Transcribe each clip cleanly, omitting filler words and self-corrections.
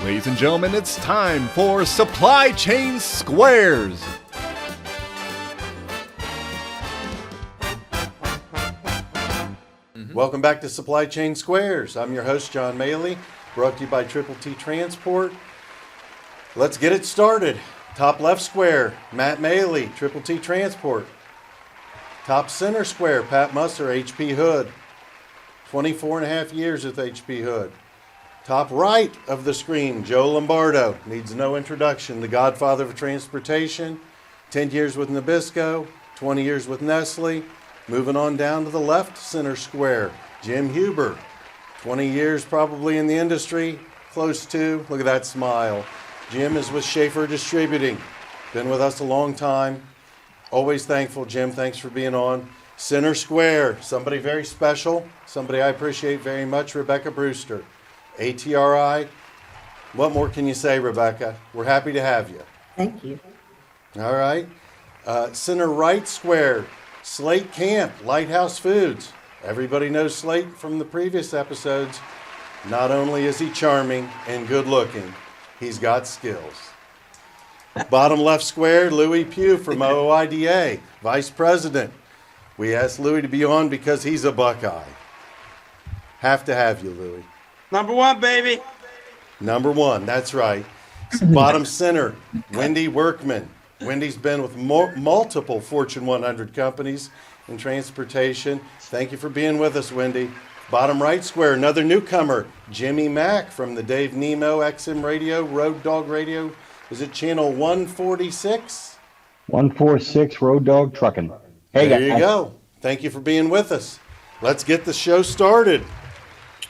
Ladies and gentlemen, it's time for Supply Chain Squares. Welcome back to Supply Chain Squares. I'm your host, John Maley, brought to you by Triple T Transport. Let's get it started. Top left square, Matt Maley, Triple T Transport. Top center square, Pat Musser, HP Hood. 24 and a half years with HP Hood. Top right of the screen, Joe Lombardo. Needs no introduction. The godfather of transportation. 10 years with Nabisco, 20 years with Nestle. Moving on down to the left center square, Jim Huber. 20 years probably in the industry, close to. Look at that smile. Jim is with Schaefer Distributing. Been with us a long time. Always thankful, Jim. Thanks for being on. Center square, somebody very special, somebody I appreciate very much, Rebecca Brewster. ATRI. What more can you say, Rebecca? We're happy to have you. Thank you. All right. Center right square, Slate Camp, Lighthouse Foods. Everybody knows Slate from the previous episodes. Not only is he charming and good looking, he's got skills. Bottom left square, Louis Pugh from OOIDA, Vice President. We asked Louis to be on because he's a Buckeye. Have to have you, Louis. Number one, baby. Number one, that's right. Bottom center, Wendy Workman. Wendy's been with multiple Fortune 100 companies in transportation. Thank you for being with us, Wendy. Bottom right square, another newcomer, Jimmy Mack from the Dave Nemo XM Radio, Road Dog Radio. Is it channel 146? 146 Road Dog Trucking. Hey, there guys. you go. Thank you for being with us. Let's get the show started.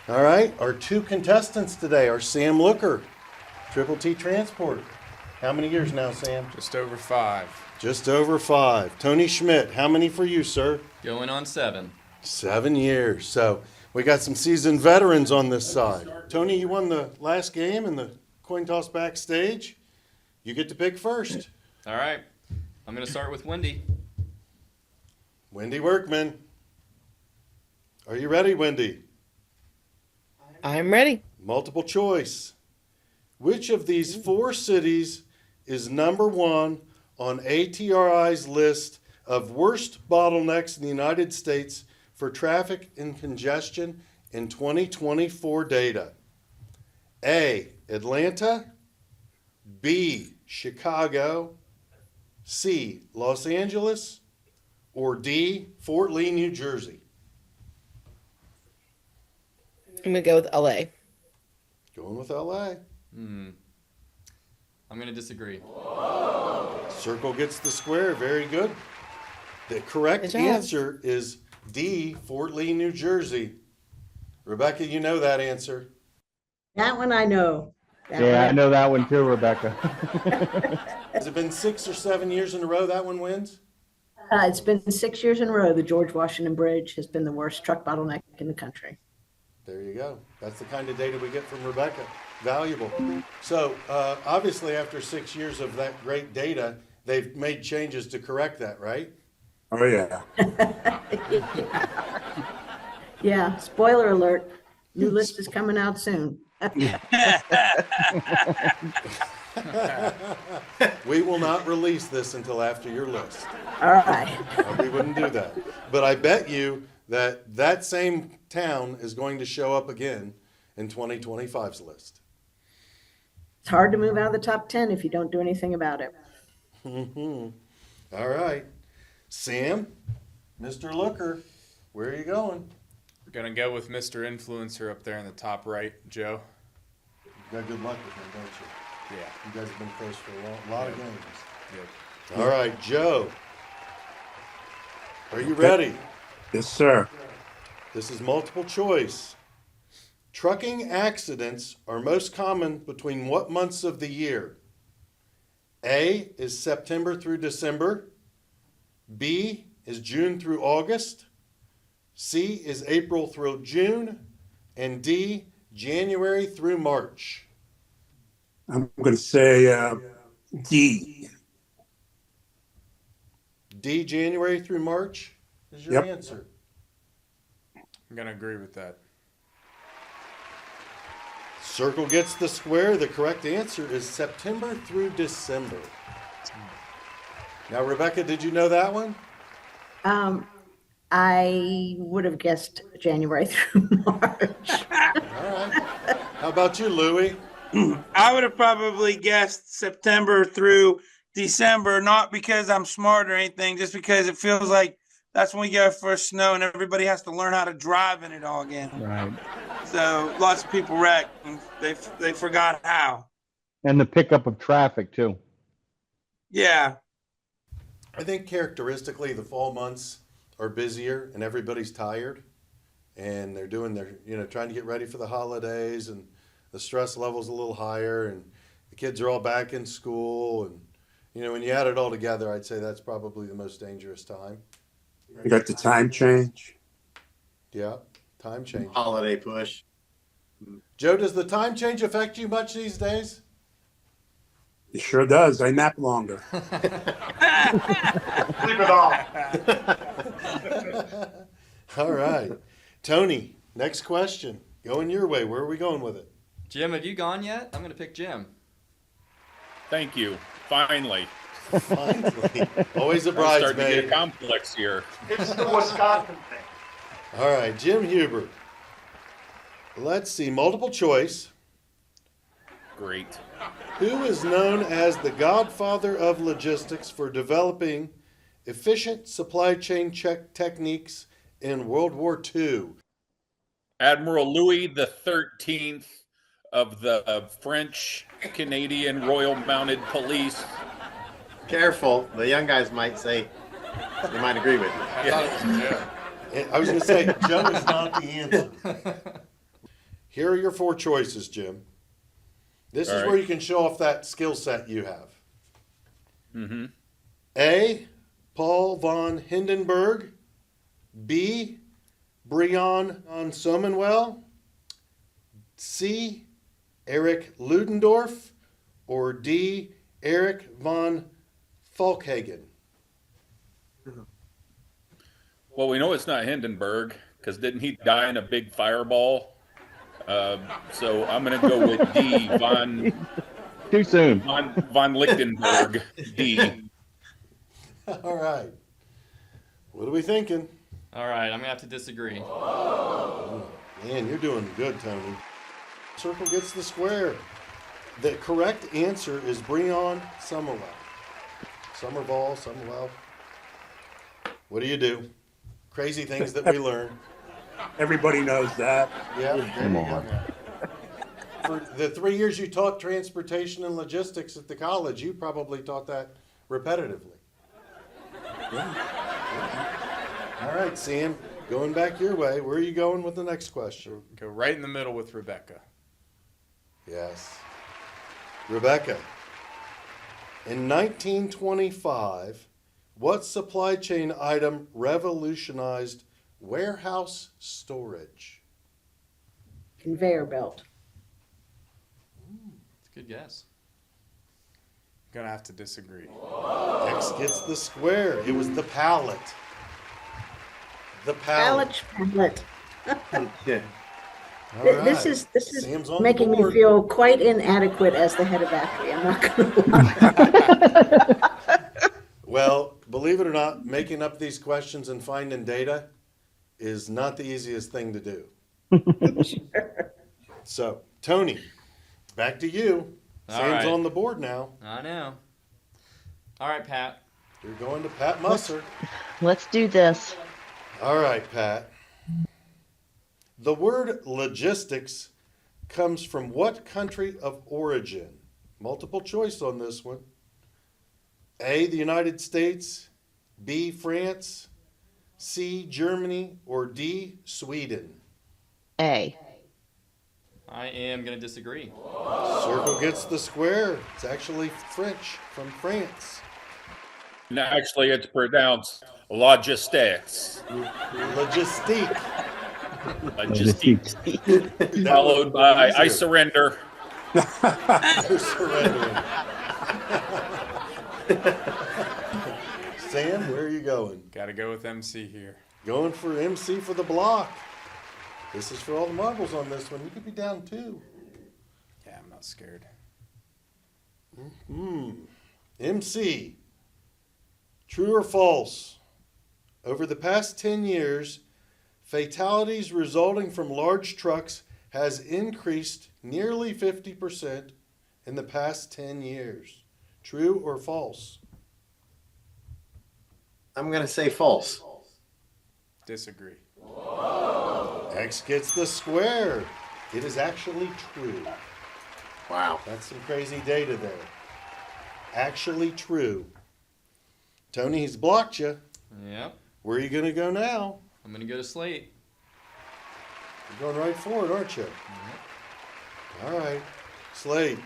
All right, our two contestants today are Sam Looker, Triple T Transport. How many years now, Sam? Just over 5. Just over 5. Tony Schmidt, how many for you, sir? Going on 7. 7 years. So we got some seasoned veterans on this side. Tony, you won the last game in the coin toss backstage. You get to pick first. All right. I'm going to start with Wendy. Wendy Workman. Are you ready, Wendy? I'm ready. Multiple choice. Which of these 4 cities is number 1 on ATRI's list of worst bottlenecks in the United States for traffic and congestion in 2024 data? A, Atlanta. B, Chicago. C, Los Angeles. Or D, Fort Lee, New Jersey. I'm going to go with LA. Going with LA. I'm going to disagree. Circle gets the square. Very good. The correct Good job. answer is D, Fort Lee, New Jersey. Rebecca, you know that answer. That one I know. Yeah, I know that one too, Rebecca. Has it been 6 or 7 years in a row that one wins? It's been 6 years in a row. The George Washington Bridge has been the worst truck bottleneck in the country. There you go. That's the kind of data we get from Rebecca. Valuable. So obviously after 6 years of that great data, they've made changes to correct that, right? Oh, yeah. Yeah, spoiler alert. New list is coming out soon. We will not release this until after your list. All right. We wouldn't do that. But I bet you that that same town is going to show up again in 2025's list. It's hard to move out of the top 10 if you don't do anything about it. All right. Sam, Mr. Looker, where are you going? We're going to go with Mr. Influencer up there in the top right, Joe. You got good luck with him, don't you? Yeah. You guys have been close for a lot of games. Yep. All right, Joe. Are you ready? Yes, sir. This is multiple choice. Trucking accidents are most common between what months of the year? A is September through December. B is June through August. C is April through June. And D, January through March. I'm going to say D. D, January through March is your Yep. answer. I'm going to agree with that. Circle gets the square. The correct answer is September through December. Now, Rebecca, did you know that one? I would have guessed January through March. All right. How about you, Louie? I would have probably guessed September through December, not because I'm smart or anything, just because it feels like that's when we go for snow and everybody has to learn how to drive in it all again. Right. So lots of people wreck and they forgot how. And the pickup of traffic too. Yeah. I think characteristically the fall months are busier and everybody's tired and they're doing their, trying to get ready for the holidays and the stress level's a little higher and the kids are all back in school. And, when you add it all together, I'd say that's probably the most dangerous time. You got the time change. Yeah, time change. Holiday push. Joe, does the time change affect you much these days? It sure does. I nap longer. Sleep it off. All right. Tony, next question. Going your way. Where are we going with it? Jim, have you gone yet? I'm going to pick Jim. Thank you. Finally. Finally. Always a I'm starting to bridesmaid. get a complex here. It's the Wisconsin thing. All right, Jim Huber. Let's see. Multiple choice. Great. Who is known as the godfather of logistics for developing efficient supply chain techniques in World War II? Admiral Louis the 13th of the French Canadian Royal Mounted Police. Careful. The young guys might say, they might agree with you. I thought it was Joe. I was going to say, Joe is not the answer. Here are your four choices, Jim. This All is right. where you can show off that skill set you have. Mm-hmm. A, Paul von Hindenburg. B, Brion von Sommenwell. C, Erich Ludendorff. Or D, Erich von Falkhagen. Well, we know it's not Hindenburg because didn't he die in a big fireball? So I'm going to go with D, Too soon. von Lichtenberg. D. All right. What are we thinking? All right, I'm going to have to disagree. Man, you're doing good, Tony. Circle gets the square. The correct answer is Brion Sommerwell. Sommerwell. What do you do? Crazy things that we learn. Everybody knows that. Yeah, there Come you on. go. For the 3 years you taught transportation and logistics at the college, you probably taught that repetitively. Yeah. All right, Sam, going back your way. Where are you going with the next question? Go right in the middle with Rebecca. Yes. Rebecca, in 1925, what supply chain item revolutionized warehouse storage? Conveyor belt. It's a good guess. Gonna have to disagree. X gets the square. It was the pallet. The pallet. Pallet. Yeah. All right. This is Sam's on the making me board. feel quite inadequate as the head of ACRI. I'm not going to lie. Well, believe it or not, making up these questions and finding data is not the easiest thing to do. So, Tony, back to you. All Sam's right. on the board now. I know. All right, Pat. You're going to Pat Musser. Let's do this. All right, Pat. The word logistics comes from what country of origin? Multiple choice on this one. A, the United States, B, France, C, Germany, or D, Sweden? A. I am going to disagree. Circle gets the square. It's actually French, from France. No, actually, it's pronounced logistics. Logistique. Logistics. That Followed was by I easier. surrender. You're surrendering. Sam, where are you going? Gotta go with MC here. Going for MC for the block. This is for all the marbles on this one. You could be down 2. not scared. MC. True or false? Over the past 10 years, fatalities resulting from large trucks has increased nearly 50% in the past 10 years. True or false? I'm going to say false. Disagree. X gets the square. It is actually true. Wow. That's some crazy data there. Actually true. Tony, he's blocked you. Yep. Where are you going to go now? I'm going to go to Slate. You're going right for it, aren't you? All right. Slade,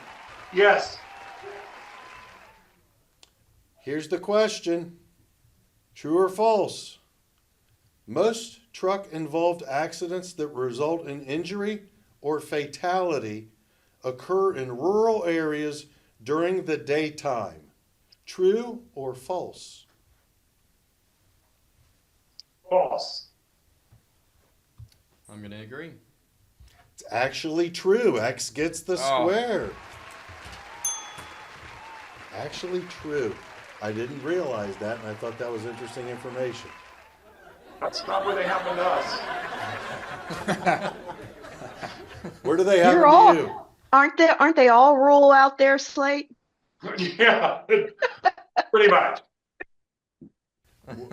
Yes. here's the question. True or false? Most truck-involved accidents that result in injury or fatality occur in rural areas during the daytime. True or false? False. I'm going to agree. It's actually true. X gets the square. Actually true. I didn't realize that, and I thought that was interesting information. That's not where they happen to us. Where do they happen You're all, to you? aren't they all rural out there, Slate? Yeah, pretty much.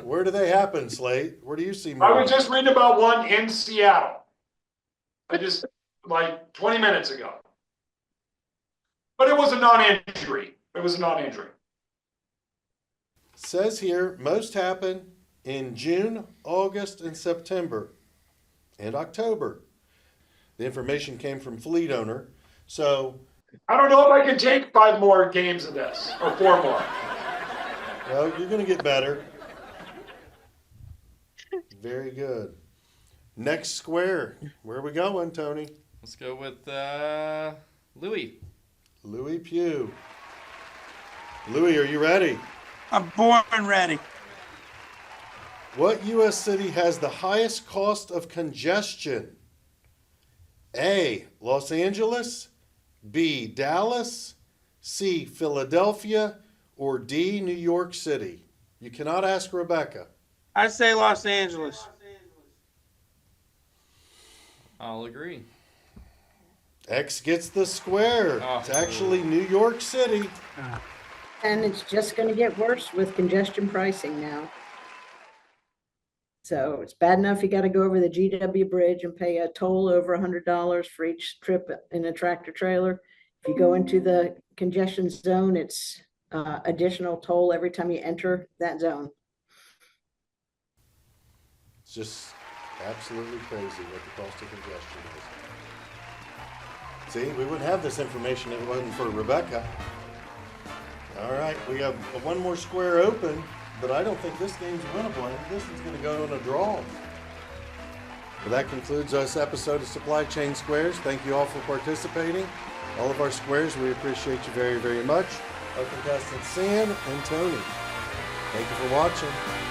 Where do they happen, Slate? Where do you see I more? was just reading about one in Seattle. Like 20 minutes ago. But it was a non-injury. Says here, most happen in June, August, and September, and October. The information came from Fleet Owner. So, I don't know if I can take 5 more games of this, or 4 more. well, you're going to get better. Very good. Next square. Where are we going, Tony? Let's go with Louis. Louis Pugh. Louis, are you ready? I'm born ready. What U.S. city has the highest cost of congestion? A, Los Angeles, B, Dallas, C, Philadelphia, or D, New York City? You cannot ask Rebecca. I say Los Angeles. I'll agree. X gets the square. Oh. It's actually New York City. And it's just going to get worse with congestion pricing now. So it's bad enough you got to go over the GW Bridge and pay a toll over $100 for each trip in a tractor trailer. If you go into the congestion zone, it's additional toll every time you enter that zone. It's just absolutely crazy what the cost of congestion is. See, we wouldn't have this information if it wasn't for Rebecca. All right, we have one more square open, but I don't think this game's winnable. I think this one's going to go on a draw. Well, that concludes this episode of Supply Chain Squares. Thank you all for participating. All of our squares, we appreciate you very, very much. Our contestants, Sam and Tony. Thank you for watching.